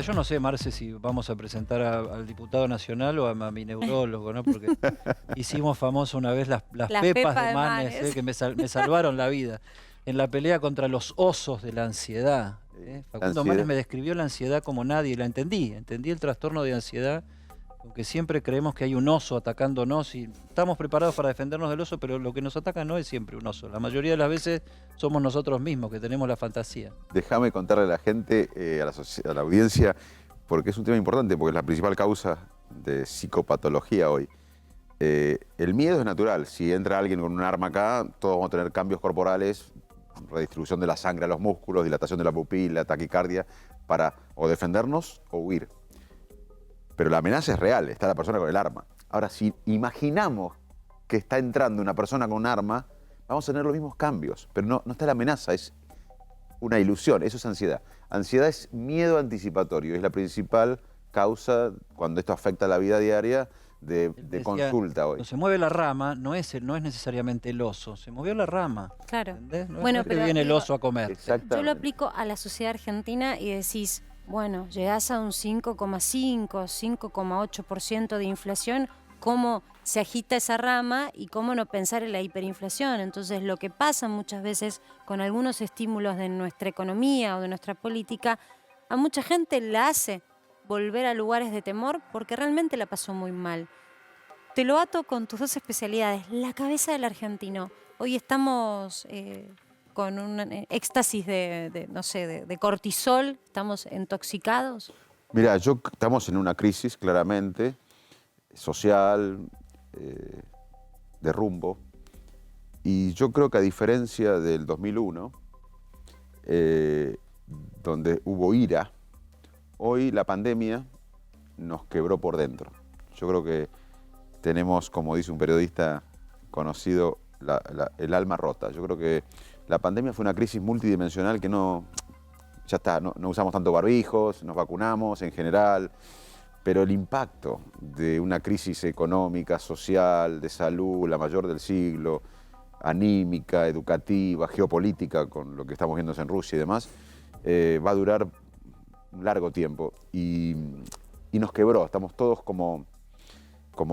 Yo no sé, Marce, si vamos a presentar al diputado nacional o a mi neurólogo, ¿no? Porque hicimos famoso una vez las Las pepas pepas de de Manes, Manes. que me salvaron la vida. En la pelea contra los osos de la ansiedad. La Facundo Manes ansiedad. me describió la ansiedad como nadie, la entendí el trastorno de ansiedad, porque siempre creemos que hay un oso atacándonos y estamos preparados para defendernos del oso, pero lo que nos ataca no es siempre un oso. La mayoría de las veces somos nosotros mismos que tenemos la fantasía. Déjame contarle a la gente, a la audiencia, porque es un tema importante, porque es la principal causa de psicopatología hoy. El miedo es natural. Si entra alguien con un arma acá, todos vamos a tener cambios corporales, redistribución de la sangre a los músculos, dilatación de la pupila, taquicardia, para o defendernos o huir. Pero la amenaza es real, está la persona con el arma. Ahora, si imaginamos que está entrando una persona con un arma, vamos a tener los mismos cambios. Pero no está la amenaza, es una ilusión, eso es ansiedad. Ansiedad es miedo anticipatorio, es la principal causa, cuando esto afecta la vida diaria, de Decía, consulta hoy. cuando se mueve la rama, no es necesariamente el oso, se movió la rama. Claro. ¿Entendés? No Bueno, es que pero viene el digo, oso a comer. yo lo Exactamente. aplico a la sociedad argentina y decís, bueno, llegás a un 5,5, 5,8% de inflación, ¿cómo se agita esa rama y cómo no pensar en la hiperinflación? Entonces, lo que pasa muchas veces con algunos estímulos de nuestra economía o de nuestra política, a mucha gente la hace volver a lugares de temor porque realmente la pasó muy mal. Te lo ato con tus dos especialidades, la cabeza del argentino. Hoy estamos con un éxtasis no sé, de cortisol, estamos intoxicados. Mira, estamos en una crisis claramente social, de rumbo, y yo creo que a diferencia del 2001, donde hubo ira, hoy la pandemia nos quebró por dentro. Yo creo que tenemos, como dice un periodista conocido, el alma rota. Yo creo que la pandemia fue una crisis multidimensional que ya está, no usamos tanto barbijos, nos vacunamos en general, pero el impacto de una crisis económica, social, de salud, la mayor del siglo, anímica, educativa, geopolítica, con lo que estamos viendo en Rusia y demás, va a durar un largo tiempo y nos quebró. Estamos todos como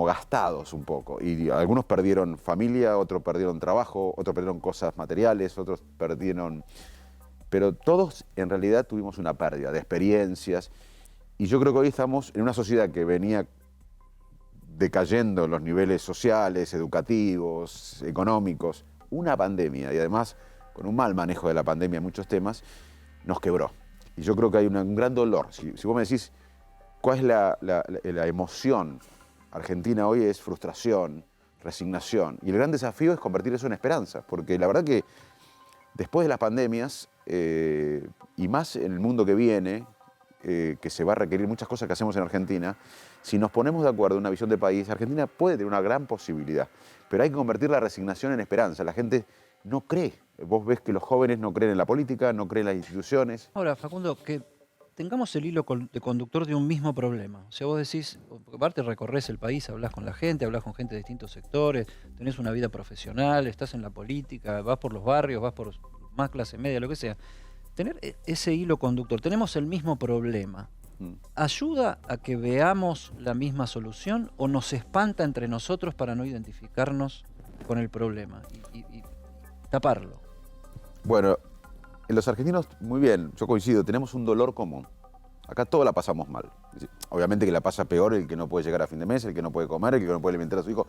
gastados un poco. Y algunos perdieron familia, otros perdieron trabajo, otros perdieron cosas materiales, otros perdieron... Pero todos en realidad tuvimos una pérdida de experiencias. Y yo creo que hoy estamos en una sociedad que venía decayendo en los niveles sociales, educativos, económicos. Una pandemia, y además con un mal manejo de la pandemia en muchos temas, nos quebró. Y yo creo que hay un gran dolor. Si vos me decís, ¿cuál es la emoción argentina hoy? Es frustración, resignación. Y el gran desafío es convertir eso en esperanza, porque la verdad que después de las pandemias, y más en el mundo que viene, que se va a requerir muchas cosas que hacemos en Argentina, si nos ponemos de acuerdo en una visión de país, Argentina puede tener una gran posibilidad, pero hay que convertir la resignación en esperanza. La gente no cree. Vos ves que los jóvenes no creen en la política, no creen en las instituciones. Ahora, Facundo, que tengamos el hilo de conductor de un mismo problema. O sea, vos decís, porque aparte recorres el país, hablas con la gente, hablas con gente de distintos sectores, tenés una vida profesional, estás en la política, vas por los barrios, vas por más clase media, lo que sea. Tener ese hilo conductor, tenemos el mismo problema. ¿Ayuda a que veamos la misma solución o nos espanta entre nosotros para no identificarnos con el problema y taparlo? Bueno, en los argentinos, muy bien, yo coincido, tenemos un dolor común. Acá todo la pasamos mal. Obviamente que la pasa peor el que no puede llegar a fin de mes, el que no puede comer, el que no puede alimentar a su hijo.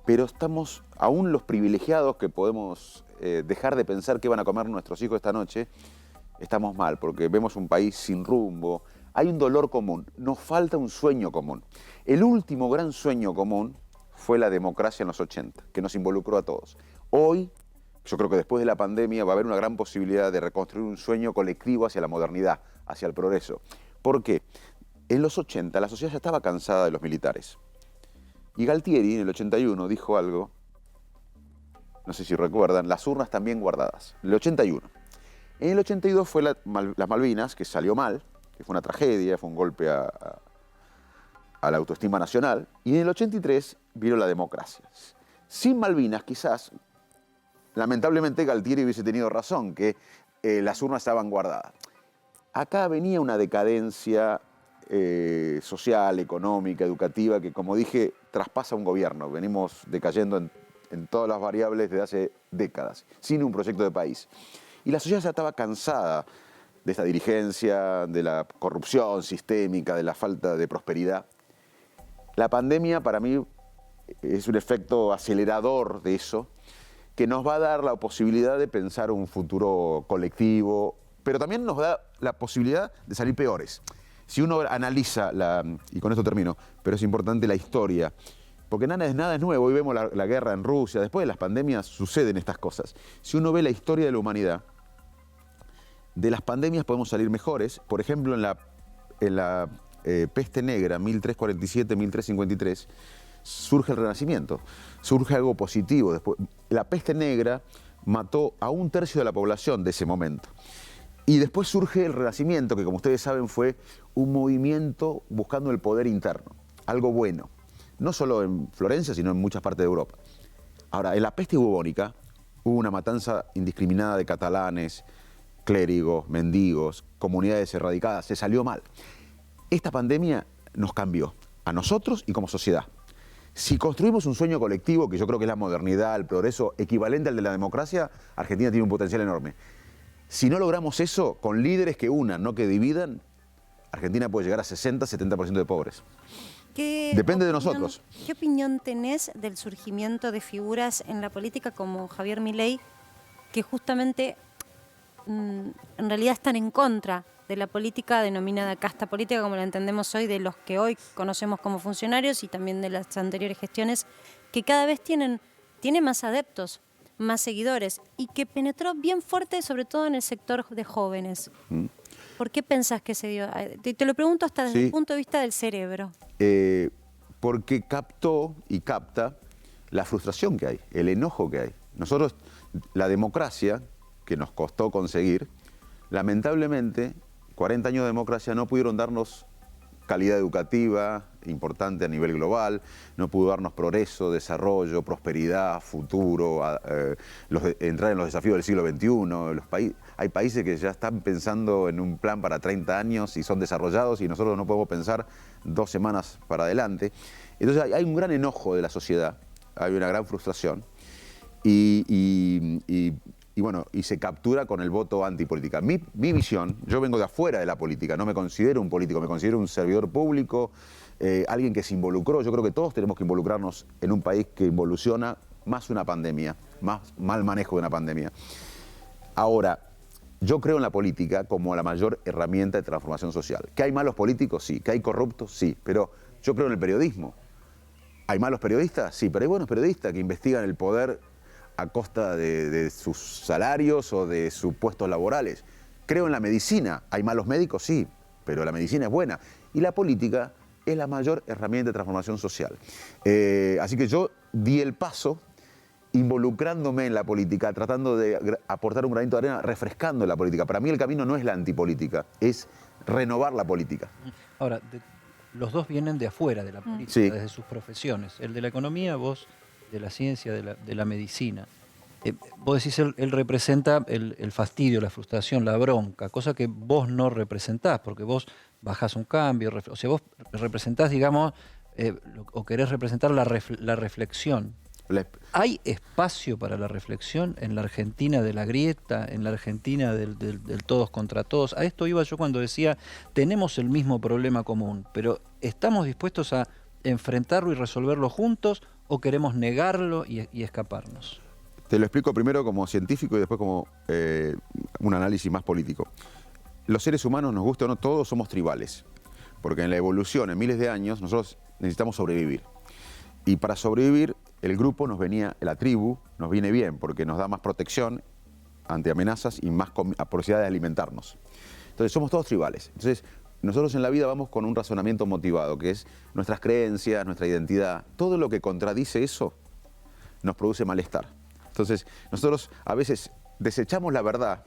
Pero estamos, aún los privilegiados que podemos dejar de pensar qué van a comer nuestros hijos esta noche, estamos mal, porque vemos un país sin rumbo. Hay un dolor común, nos falta un sueño común. El último gran sueño común fue la democracia en los 80, que nos involucró a todos. Hoy, yo creo que después de la pandemia va a haber una gran posibilidad de reconstruir un sueño colectivo hacia la modernidad, hacia el progreso. ¿Por qué? En los 80 la sociedad ya estaba cansada de los militares. Y Galtieri en el 81 dijo algo, no sé si recuerdan, las urnas también guardadas. En el 81. En el 82 fue las Malvinas, que salió mal, que fue una tragedia, fue un golpe a la autoestima nacional. Y en el 83 vino la democracia. Sin Malvinas, quizás, lamentablemente Galtieri hubiese tenido razón, que las urnas estaban guardadas. acá venía una decadencia social, económica, educativa, que como dije, traspasa un gobierno. Venimos decayendo en todas las variables desde hace décadas, sin un proyecto de país. Y la sociedad ya estaba cansada de esta dirigencia, de la corrupción sistémica, de la falta de prosperidad. La pandemia para mí es un efecto acelerador de eso, que nos va a dar la posibilidad de pensar un futuro colectivo, pero también nos da la posibilidad de salir peores. Si uno analiza, y con esto termino, pero es importante la historia, porque nada es nuevo. Hoy vemos la guerra en Rusia, después de las pandemias suceden estas cosas. Si uno ve la historia de la humanidad, de las pandemias podemos salir mejores. Por ejemplo, en la peste negra, 1347-1353, surge el Renacimiento, surge algo positivo. Después, la peste negra mató a 1/3 de la población de ese momento. Y después surge el Renacimiento, que como ustedes saben fue un movimiento buscando el poder interno, algo bueno. No solo en Florencia, sino en muchas partes de Europa. Ahora, en la peste bubónica hubo una matanza indiscriminada de catalanes, clérigos, mendigos, comunidades erradicadas, se salió mal. Esta pandemia nos cambió, a nosotros y como sociedad. Si construimos un sueño colectivo, que yo creo que es la modernidad, el progreso equivalente al de la democracia, Argentina tiene un potencial enorme. Si no logramos eso, con líderes que unan, no que dividan, Argentina puede llegar a 60-70% de pobres. Depende de nosotros. ¿Qué opinión tenés del surgimiento de figuras en la política como Javier Milei, que justamente en realidad están en contra de la política denominada casta política, como la entendemos hoy, de los que hoy conocemos como funcionarios y también de las anteriores gestiones, que cada vez tiene más adeptos, más seguidores, y que penetró bien fuerte, sobre todo en el sector de jóvenes? ¿Por qué pensás que se dio? Te lo pregunto hasta desde el punto de vista del cerebro. Porque captó y capta la frustración que hay, el enojo que hay. Nosotros, la democracia, que nos costó conseguir, lamentablemente, 40 años de democracia no pudieron darnos calidad educativa importante a nivel global, no pudo darnos progreso, desarrollo, prosperidad, futuro, entrar en los desafíos del siglo XXI. Hay países que ya están pensando en un plan para 30 años y son desarrollados y nosotros no podemos pensar 2 semanas para adelante. Entonces hay un gran enojo de la sociedad, hay una gran frustración y se captura con el voto antipolítica. Mi visión, yo vengo de afuera de la política, no me considero un político, me considero un servidor público, alguien que se involucró. Yo creo que todos tenemos que involucrarnos en un país que involuciona más una pandemia, más mal manejo de una pandemia. Ahora, yo creo en la política como la mayor herramienta de transformación social. ¿Que hay malos políticos? Sí. ¿Que hay corruptos? Sí. Pero yo creo en el periodismo. ¿Hay malos periodistas? Sí, pero hay buenos periodistas que investigan el poder a costa de sus salarios o de sus puestos laborales. Creo en la medicina. ¿Hay malos médicos? Sí, pero la medicina es buena. Y la política es la mayor herramienta de transformación social. Así que yo di el paso involucrándome en la política, tratando de aportar un granito de arena, refrescando la política. Para mí el camino no es la antipolítica, es renovar la política. Ahora, los dos vienen de afuera de la política, sí, desde sus profesiones. El de la economía, vos de la ciencia, de la medicina. Vos decís, él representa el fastidio, la frustración, la bronca, cosa que vos no representás, porque vos bajás un cambio, o sea, vos representás, digamos, o querés representar la reflexión. ¿Hay espacio para la reflexión en la Argentina de la grieta, en la Argentina del todos contra todos? A esto iba yo cuando decía, tenemos el mismo problema común, pero ¿estamos dispuestos a enfrentarlo y resolverlo juntos o queremos negarlo y escaparnos? Te lo explico primero como científico y después como un análisis más político. Los seres humanos, nos guste o no, todos somos tribales, porque en la evolución, en miles de años, nosotros necesitamos sobrevivir. Y para sobrevivir, el grupo nos venía, la tribu nos viene bien, porque nos da más protección ante amenazas y más posibilidad de alimentarnos. Entonces somos todos tribales. Entonces nosotros en la vida vamos con un razonamiento motivado, que es nuestras creencias, nuestra identidad. Todo lo que contradice eso nos produce malestar. Entonces nosotros a veces desechamos la verdad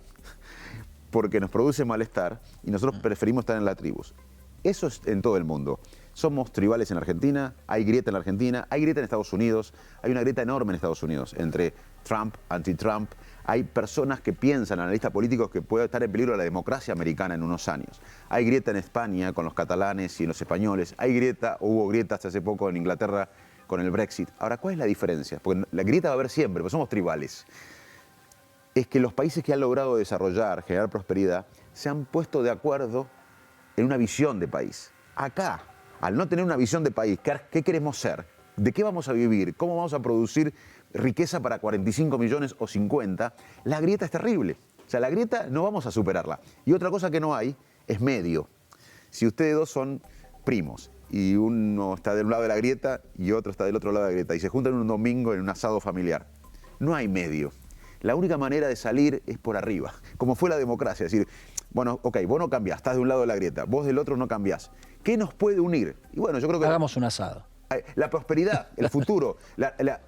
porque nos produce malestar y nosotros preferimos estar en las tribus. Eso es en todo el mundo. Somos tribales en Argentina, hay grieta en la Argentina, hay grieta en Estados Unidos, hay una grieta enorme en Estados Unidos entre Trump, anti-Trump. Hay personas que piensan, analistas políticos, que puede estar en peligro la democracia americana en unos años. Hay grieta en España con los catalanes y los españoles. Hay grieta, hubo grieta hasta hace poco en Inglaterra con el Brexit. Ahora, ¿cuál es la diferencia? Porque la grieta va a haber siempre, porque somos tribales. Es que los países que han logrado desarrollar, generar prosperidad, se han puesto de acuerdo en una visión de país. Acá, al no tener una visión de país, ¿qué queremos ser? ¿De qué vamos a vivir? ¿Cómo vamos a producir riqueza para 45 millones o 50? La grieta es terrible. O sea, la grieta no vamos a superarla. Y otra cosa que no hay es medio. Si ustedes dos son primos y uno está de un lado de la grieta y otro está del otro lado de la grieta y se juntan un domingo en un asado familiar, no hay medio. La única manera de salir es por arriba, como fue la democracia. Es decir, bueno, ok, vos no cambiás, estás de un lado de la grieta, vos del otro no cambiás. ¿Qué nos puede unir? Y bueno, yo creo que... Hagamos un asado. La prosperidad, el futuro, la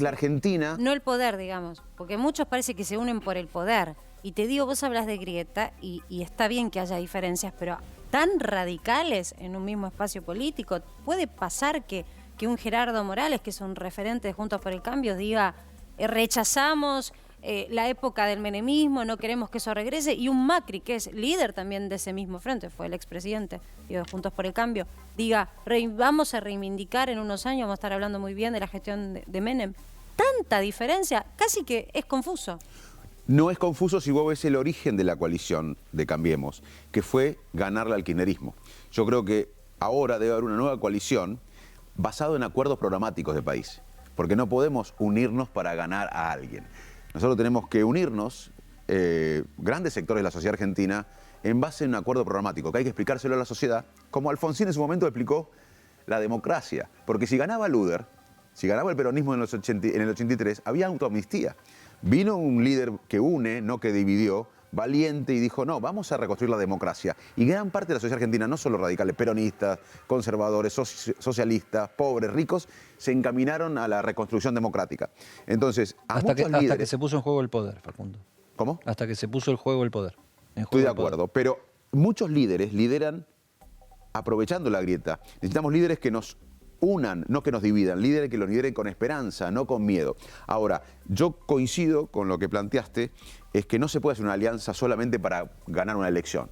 Argentina... No el poder, digamos, porque muchos parece que se unen por el poder. Y te digo, vos hablas de grieta y está bien que haya diferencias, pero tan radicales en un mismo espacio político. Puede pasar que un Gerardo Morales, que es un referente de Juntos por el Cambio, diga rechazamos la época del menemismo, no queremos que eso regrese, y un Macri, que es líder también de ese mismo frente, fue el expresidente de Juntos por el Cambio, diga vamos a reivindicar en unos años, vamos a estar hablando muy bien de la gestión de Menem. Tanta diferencia, casi que es confuso. No es confuso si vos ves el origen de la coalición de Cambiemos, que fue ganarle al kirchnerismo. Yo creo que ahora debe haber una nueva coalición basada en acuerdos programáticos de país, porque no podemos unirnos para ganar a alguien. Nosotros tenemos que unirnos, grandes sectores de la sociedad argentina, en base a un acuerdo programático, que hay que explicárselo a la sociedad, como Alfonsín en su momento explicó la democracia. Porque si ganaba Luder, si ganaba el peronismo en el 83, había autoamnistía. Vino un líder que une, no que dividió, valiente, y dijo, no, vamos a reconstruir la democracia. Y gran parte de la sociedad argentina, no solo radicales, peronistas, conservadores, socialistas, pobres, ricos, se encaminaron a la reconstrucción democrática. Entonces, hasta que se puso en juego el poder, Facundo. ¿Cómo? Hasta que se puso el juego el poder. Estoy de acuerdo, pero muchos líderes lideran aprovechando la grieta. Necesitamos líderes que nos unan, no que nos dividan, líderes que lo lideren con esperanza, no con miedo. Ahora, yo coincido con lo que planteaste, es que no se puede hacer una alianza solamente para ganar una elección.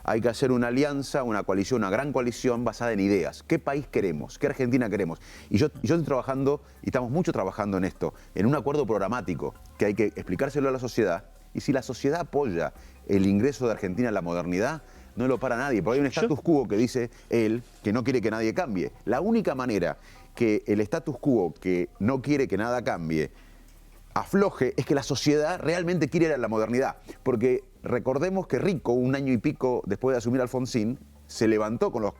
Hay que hacer una alianza, una coalición, una gran coalición basada en ideas. ¿Qué país queremos? ¿Qué Argentina queremos? Y yo estoy trabajando, y estamos mucho trabajando en esto, en un acuerdo programático, que hay que explicárselo a la sociedad, y si la sociedad apoya el ingreso de Argentina a la modernidad, no lo para nadie, porque hay un status quo que dice él que no quiere que nadie cambie. La única manera que el status quo que no quiere que nada cambie afloje es que la sociedad realmente quiere ir a la modernidad. Porque recordemos que Rico, un año y pico después de asumir Alfonsín, se levantó con los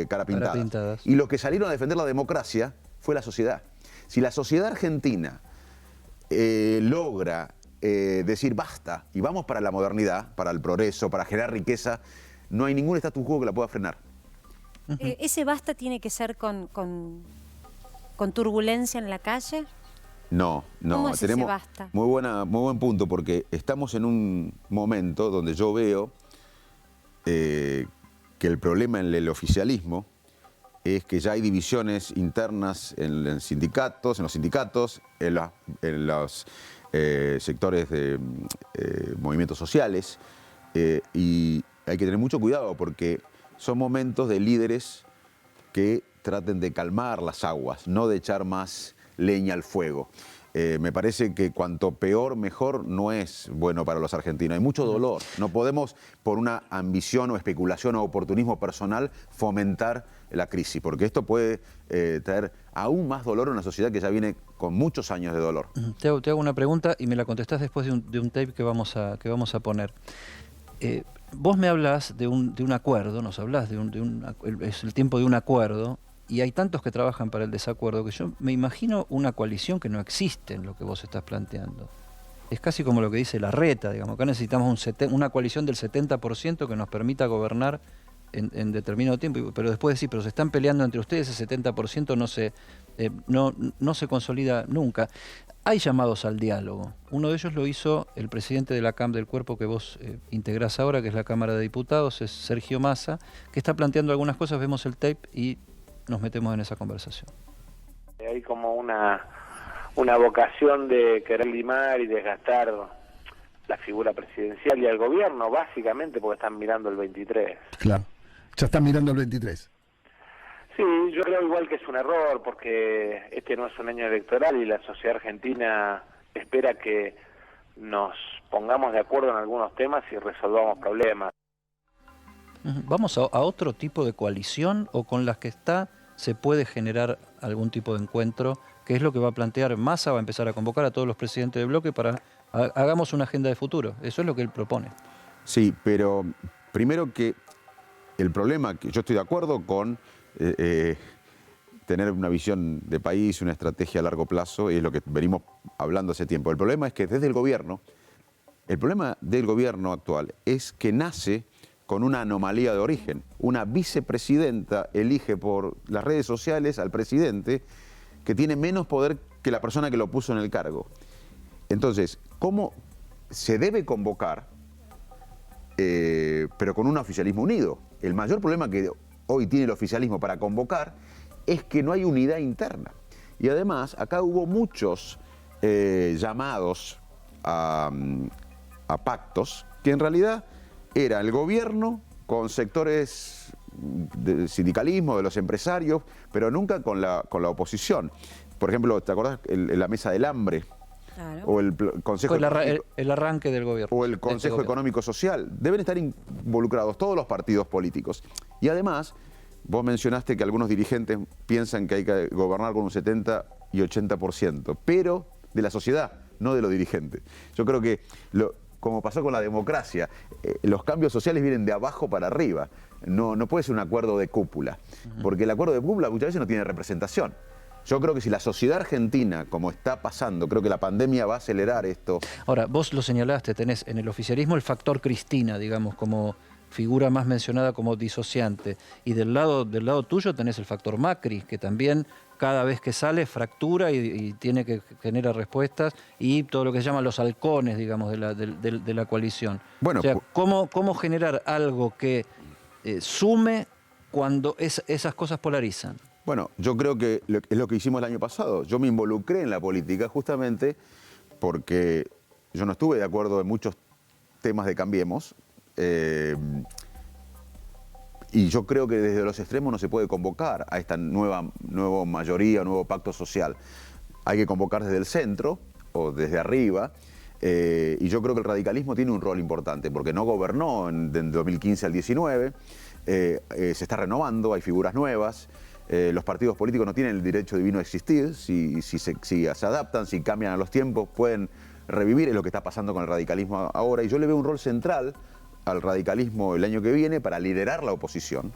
cara pintadas. Y los que salieron a defender la democracia fue la sociedad. Si la sociedad argentina logra decir basta y vamos para la modernidad, para el progreso, para generar riqueza, no hay ningún status quo que la pueda frenar. ¿Ese basta tiene que ser con turbulencia en la calle? No, ¿Cómo es tenemos ese basta? muy buen punto, porque estamos en un momento donde yo veo que el problema en el oficialismo es que ya hay divisiones internas en los sindicatos, en los sectores de movimientos sociales, y hay que tener mucho cuidado porque son momentos de líderes que traten de calmar las aguas, no de echar más leña al fuego. Me parece que cuanto peor, mejor no es bueno para los argentinos. Hay mucho dolor. No podemos, por una ambición o especulación o oportunismo personal, fomentar la crisis, porque esto puede traer aún más dolor a una sociedad que ya viene con muchos años de dolor. Te hago una pregunta y me la contestás después de un tape que vamos a poner. Vos me hablas de un acuerdo, nos hablás es el tiempo de un acuerdo, y hay tantos que trabajan para el desacuerdo que yo me imagino una coalición que no existe en lo que vos estás planteando. Es casi como lo que dice Larreta, digamos. Acá necesitamos una coalición del 70% que nos permita gobernar en determinado tiempo. Pero después decir, pero se están peleando entre ustedes, ese 70% no se consolida nunca. Hay llamados al diálogo. Uno de ellos lo hizo el presidente de la CAM del cuerpo que vos integrás ahora, que es la Cámara de Diputados, es Sergio Massa, que está planteando algunas cosas. Vemos el tape y nos metemos en esa conversación. Hay como una vocación de querer limar y desgastar la figura presidencial y al gobierno, básicamente porque están mirando el 23. Claro, ya están mirando el 23. Sí, yo creo igual que es un error, porque este no es un año electoral y la sociedad argentina espera que nos pongamos de acuerdo en algunos temas y resolvamos problemas. ¿Vamos a otro tipo de coalición o con las que está se puede generar algún tipo de encuentro? ¿Qué es lo que va a plantear Massa? Va a empezar a convocar a todos los presidentes de bloque para hagamos una agenda de futuro. Eso es lo que él propone. Sí, pero primero que el problema, que yo estoy de acuerdo con tener una visión de país, una estrategia a largo plazo, y es lo que venimos hablando hace tiempo. El problema es que desde el problema del gobierno actual es que nace con una anomalía de origen. Una vicepresidenta elige por las redes sociales al presidente que tiene menos poder que la persona que lo puso en el cargo. Entonces, ¿cómo se debe convocar, pero con un oficialismo unido? El mayor problema que hoy tiene el oficialismo para convocar es que no hay unidad interna. Y además, acá hubo muchos llamados a pactos que en realidad era el gobierno con sectores del sindicalismo, de los empresarios, pero nunca con la oposición. Por ejemplo, ¿te acordás la mesa del hambre? Claro. O el Consejo el arranque del gobierno. o el Consejo Económico Social. Deben estar involucrados todos los partidos políticos. Y además, vos mencionaste que algunos dirigentes piensan que hay que gobernar con un 70 y 80%, pero de la sociedad, no de los dirigentes. Yo creo que, como pasó con la democracia, los cambios sociales vienen de abajo para arriba. No puede ser un acuerdo de cúpula, porque el acuerdo de cúpula muchas veces no tiene representación. Yo creo que si la sociedad argentina, como está pasando, creo que la pandemia va a acelerar esto. Ahora, vos lo señalaste, tenés en el oficialismo el factor Cristina, digamos, como figura más mencionada como disociante. Y del lado tuyo tenés el factor Macri, que también cada vez que sale fractura y tiene que generar respuestas, y todo lo que se llaman los halcones, digamos, de la coalición. Bueno, o sea, ¿cómo generar algo que sume cuando esas cosas polarizan? Bueno, yo creo que es lo que hicimos el año pasado. Yo me involucré en la política justamente porque yo no estuve de acuerdo en muchos temas de Cambiemos. Y yo creo que desde los extremos no se puede convocar a esta nueva mayoría, nuevo pacto social. Hay que convocar desde el centro o desde arriba. Y yo creo que el radicalismo tiene un rol importante porque no gobernó del 2015 al 19. Se está renovando, hay figuras nuevas. Los partidos políticos no tienen el derecho divino a existir. Si se adaptan, si cambian a los tiempos, pueden revivir. Es lo que está pasando con el radicalismo ahora. Y yo le veo un rol central al radicalismo el año que viene para liderar la oposición,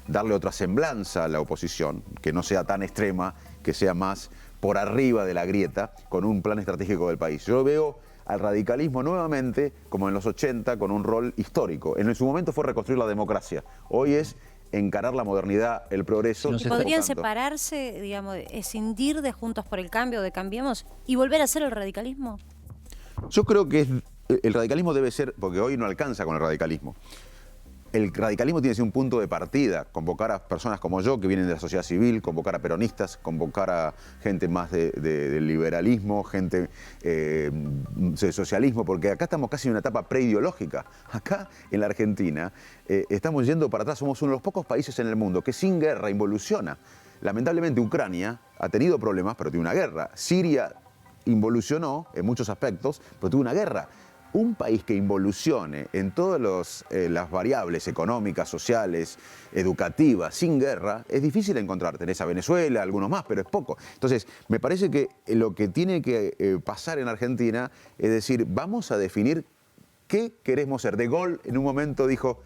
darle otra semblanza a la oposición, que no sea tan extrema, que sea más por arriba de la grieta, con un plan estratégico del país. Yo veo al radicalismo nuevamente, como en los 80, con un rol histórico. En su momento fue reconstruir la democracia. Hoy es encarar la modernidad, el progreso. ¿Y podrían separarse, digamos, escindir de Juntos por el Cambio, de Cambiemos, y volver a ser el radicalismo? Yo creo que el radicalismo debe ser, porque hoy no alcanza con el radicalismo. El radicalismo tiene que ser un punto de partida, convocar a personas como yo que vienen de la sociedad civil, convocar a peronistas, convocar a gente más del liberalismo, gente de socialismo, porque acá estamos casi en una etapa preideológica. Acá en la Argentina estamos yendo para atrás, somos uno de los pocos países en el mundo que sin guerra involuciona. Lamentablemente Ucrania ha tenido problemas, pero tiene una guerra. Siria involucionó en muchos aspectos, pero tuvo una guerra. Un país que involucione en todas las variables económicas, sociales, educativas, sin guerra, es difícil encontrar. Tenés a Venezuela, algunos más, pero es poco. Entonces, me parece que lo que tiene que pasar en Argentina es decir, vamos a definir qué queremos ser. De Gaulle en un momento dijo,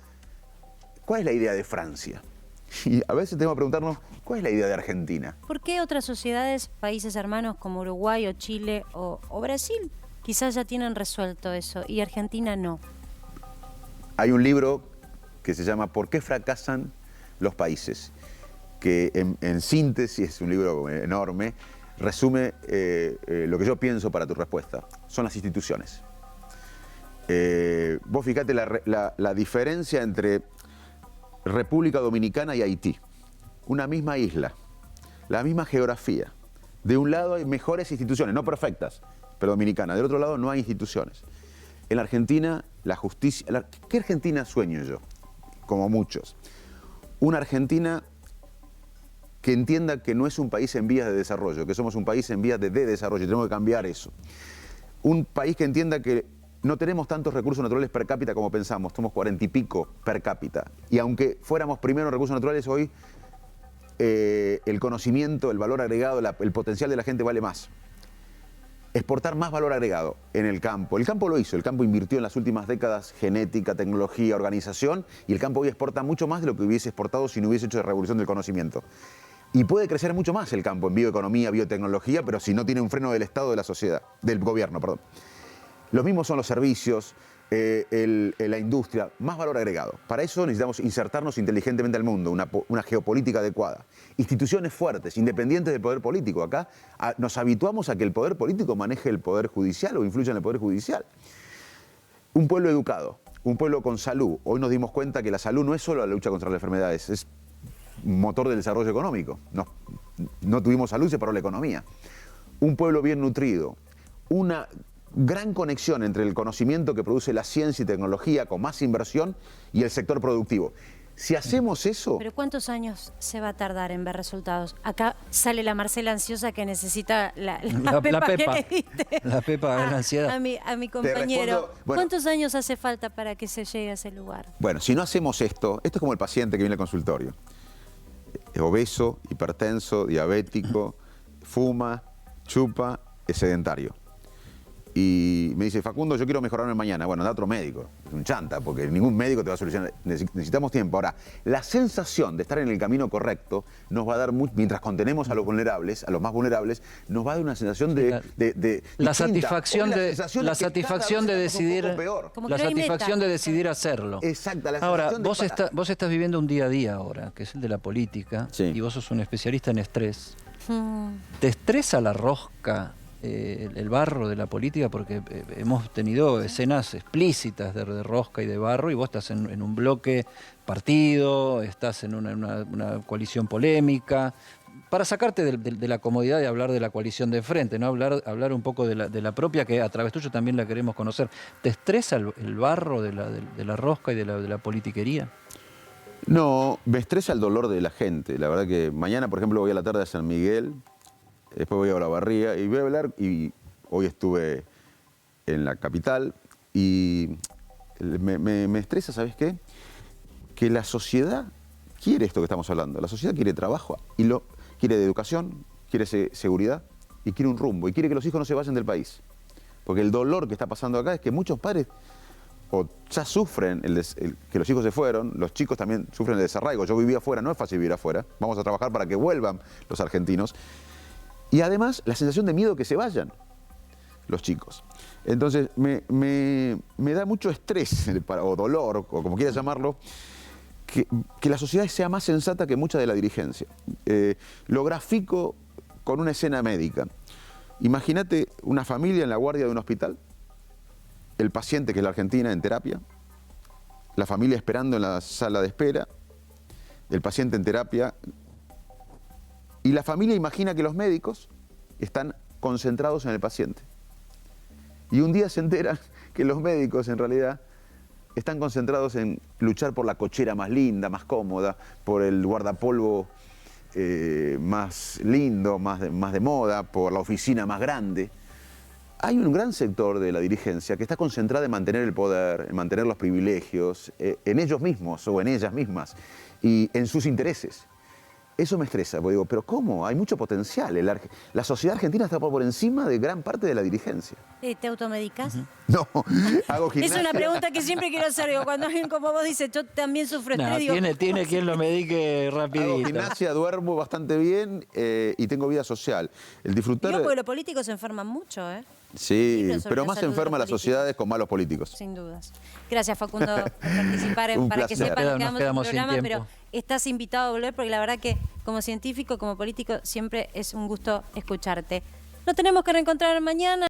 ¿cuál es la idea de Francia? Y a veces tenemos que preguntarnos, ¿cuál es la idea de Argentina? ¿Por qué otras sociedades, países hermanos como Uruguay o Chile o Brasil, quizás ya tienen resuelto eso y Argentina no? Hay un libro que se llama ¿Por qué fracasan los países? Que en síntesis, es un libro enorme, resume lo que yo pienso para tu respuesta. Son las instituciones. Vos fíjate la diferencia entre República Dominicana y Haití. Una misma isla, la misma geografía, De un lado hay mejores instituciones, no perfectas, pero dominicanas. Del otro lado no hay instituciones. En la Argentina, la justicia... ¿Qué Argentina sueño yo? Como muchos. Una Argentina que entienda que no es un país en vías de desarrollo, que somos un país en vías de desarrollo, y tenemos que cambiar eso. Un país que entienda que no tenemos tantos recursos naturales per cápita como pensamos, somos 40 y pico per cápita. Y aunque fuéramos primero en recursos naturales, hoy el conocimiento, el valor agregado, el potencial de la gente vale más. Exportar más valor agregado en el campo. El campo lo hizo, el campo invirtió en las últimas décadas genética, tecnología, organización, y el campo hoy exporta mucho más de lo que hubiese exportado si no hubiese hecho la revolución del conocimiento. Y puede crecer mucho más el campo en bioeconomía, biotecnología, pero si no tiene un freno del Estado, de la sociedad, del gobierno, perdón. Los mismos son los servicios, la industria, más valor agregado. Para eso necesitamos insertarnos inteligentemente al mundo, una geopolítica adecuada. Instituciones fuertes, independientes del poder político. Acá nos habituamos a que el poder político maneje el poder judicial o influya en el poder judicial. Un pueblo educado, un pueblo con salud. Hoy nos dimos cuenta que la salud no es solo la lucha contra las enfermedades, es motor del desarrollo económico. No tuvimos salud, se paró la economía. Un pueblo bien nutrido, una gran conexión entre el conocimiento que produce la ciencia y tecnología con más inversión y el sector productivo. Si hacemos eso... ¿Pero cuántos años se va a tardar en ver resultados? Acá sale la Marcela ansiosa que necesita la Pepa que le diste. La Pepa de la ansiedad. A mi compañero. ¿Cuántos años hace falta para que se llegue a ese lugar? Bueno, si no hacemos esto es como el paciente que viene al consultorio. Es obeso, hipertenso, diabético, fuma, chupa, es sedentario. Y me dice, Facundo, yo quiero mejorarme mañana. Bueno, da otro médico. Es un chanta, porque ningún médico te va a solucionar. Necesitamos tiempo. Ahora, la sensación de estar en el camino correcto nos va a dar, mientras contenemos a los vulnerables, a los más vulnerables, nos va a dar una sensación la satisfacción de decidir hacerlo. Exacto. Ahora, vos estás viviendo un día a día ahora, que es el de la política, sí. Y vos sos un especialista en estrés. ¿Te estresa la rosca? El barro de la política, porque hemos tenido escenas explícitas de rosca y de barro, y vos estás en un bloque partido, estás en una coalición polémica. Para sacarte de la comodidad de hablar de la coalición de frente, ¿no? Hablar un poco de la propia, que a través tuyo también la queremos conocer. ¿Te estresa el barro de la rosca y de la politiquería? No, me estresa el dolor de la gente. La verdad que mañana, por ejemplo, voy a la tarde a San Miguel. Después voy a Olavarría y voy a hablar, y hoy estuve en la capital, y me estresa, ¿sabes qué? Que la sociedad quiere esto que estamos hablando. La sociedad quiere trabajo, quiere educación, quiere seguridad y quiere un rumbo, y quiere que los hijos no se vayan del país. Porque el dolor que está pasando acá es que muchos padres o ya sufren que los hijos se fueron, los chicos también sufren el desarraigo. Yo viví afuera, no es fácil vivir afuera, vamos a trabajar para que vuelvan los argentinos. Y además, la sensación de miedo que se vayan los chicos. Entonces, me da mucho estrés, o dolor, o como quieras llamarlo, que la sociedad sea más sensata que mucha de la dirigencia. Lo grafico con una escena médica. Imagínate una familia en la guardia de un hospital, el paciente, que es la Argentina, en terapia, la familia esperando en la sala de espera, el paciente en terapia. Y la familia imagina que los médicos están concentrados en el paciente. Y un día se enteran que los médicos en realidad están concentrados en luchar por la cochera más linda, más cómoda, por el guardapolvo más lindo, más de moda, por la oficina más grande. Hay un gran sector de la dirigencia que está concentrada en mantener el poder, en mantener los privilegios, en ellos mismos o en ellas mismas, y en sus intereses. Eso me estresa, porque digo, pero ¿cómo? Hay mucho potencial. La sociedad argentina está por encima de gran parte de la dirigencia. ¿Te automedicás? No, hago gimnasia. Es una pregunta que siempre quiero hacer. Digo, cuando alguien como vos dice, yo también sufro estrés, digo, tiene quien lo medique rapidito. Hago gimnasia, duermo bastante bien y tengo vida social. El disfrutar... Digo, porque los políticos se enferman mucho, ¿eh? Sí, pero más enferma las sociedades con malos políticos. Sin dudas. Gracias, Facundo, por participar, para que sepan que quedamos en el programa, pero estás invitado a volver, porque la verdad que como científico, como político, siempre es un gusto escucharte. Nos tenemos que reencontrar mañana.